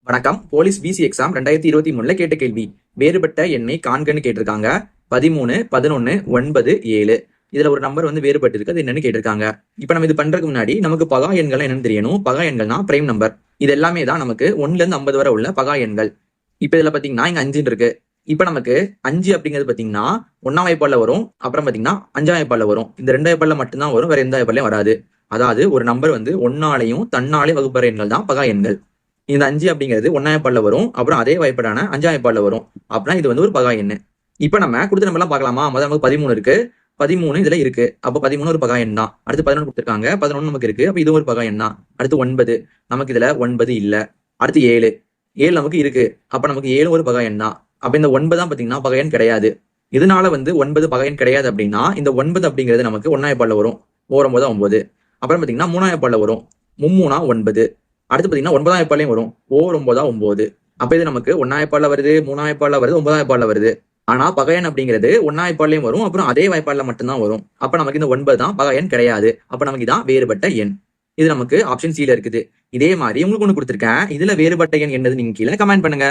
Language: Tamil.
வணக்கம். போலீஸ் பிசி எக்ஸாம் 2023 கேட்ட கேள்வி. வேறுபட்ட எண்ணை காண்கன்னு கேட்டிருக்காங்க. 13, 11, 9, 7. இதுல ஒரு நம்பர் வேறுபட்டு இருக்கு. அது என்னன்னு கேட்டிருக்காங்க. இப்ப நம்ம இது பண்றதுக்கு முன்னாடி நமக்கு பகா எண்கள் என்னன்னு தெரியணும். பகா எண்கள்னா பிரைம் நம்பர். இது எல்லாமே தான் நமக்கு 1ல இருந்து 50 வரை உள்ள பகா எண்கள். இப்ப இதுல பாத்தீங்கன்னா இங்க 5 இருக்கு. இப்ப நமக்கு 5 அப்படிங்கிறது பாத்தீங்கன்னா 1ஆம் வாய்ப்பாடுல வரும். அப்புறம் பாத்தீங்கன்னா 5ஆம் வாய்ப்பாடுல வரும். இந்த 2 வாய்ப்பாடுல மட்டும்தான் வரும். வேற எந்த வாய்ப்பாடுலயும் வராது. அதாவது ஒரு நம்பர் ஒன்னாலையும் தன்னாலே வகுப்பற எண்கள் தான் பகா எண்கள். இந்த 5 அப்படிங்கிறது 1ஆம் வாய்ப்பாடுல வரும். அப்புறம் அதே வாய்ப்பாடான 5ஆம் வாய்ப்பாடுல வரும். அப்படின்னா இது ஒரு பகா எண். இப்ப நம்ம கொடுத்த நம்பர் எல்லாம் பார்க்கலாமா? முதல்ல நமக்கு 13 இருக்கு. 13 இதுல இருக்கு. அப்போ 13 ஒரு பகா எண் தான். அடுத்து 11 கொடுத்திருக்காங்க. 11 நமக்கு இருக்கு. அப்ப இது ஒரு பகா எண் தான். அடுத்து 9 நமக்கு இதுல 9 இல்ல. அடுத்து 7 நமக்கு இருக்கு. அப்ப நமக்கு 7 ஒரு பகா எண் தான். அப்ப இந்த 9 தான் பாத்தீங்கன்னா பகா எண் கிடையாது. இதனால 9 பகா எண் கிடையாது அப்படின்னா இந்த 9 அப்படிங்கிறது நமக்கு 1ஆம் வாய்ப்பாடுல வரும். ஓரம் போதா 9. அப்புறம் பாத்தீங்கன்னா 3ஆம் வாய்ப்பாடுல வரும். 3 9. அடுத்து பாத்தீங்கன்னா 9ஆம் வாய்ப்பாடுலயும் வரும். ஓர் 9 9. அப்ப இது நமக்கு 1ஆம் வாய்ப்பாடுல வருது, 3ஆம் வாய்ப்பாடுல வருது, 9ஆம் வாய்ப்பாடுல வருது. ஆனா பகா எண் அப்படிங்கிறது 1ஆம் வாய்ப்பாடுலயும் வரும். அப்புறம் அதே வாய்ப்பாடுல மட்டும்தான் வரும். அப்ப நமக்கு இந்த 9 தான் பகா எண் கிடையாது. அப்ப நமக்கு இதான் வேறுபட்ட எண். இது நமக்கு ஆப்ஷன் சில இருக்குது. இதே மாதிரி உங்களுக்கு ஒண்ணு கொடுத்திருக்கேன். இதுல வேறுபட்ட எண் என்னது நீங்க கீழே கமெண்ட் பண்ணுங்க.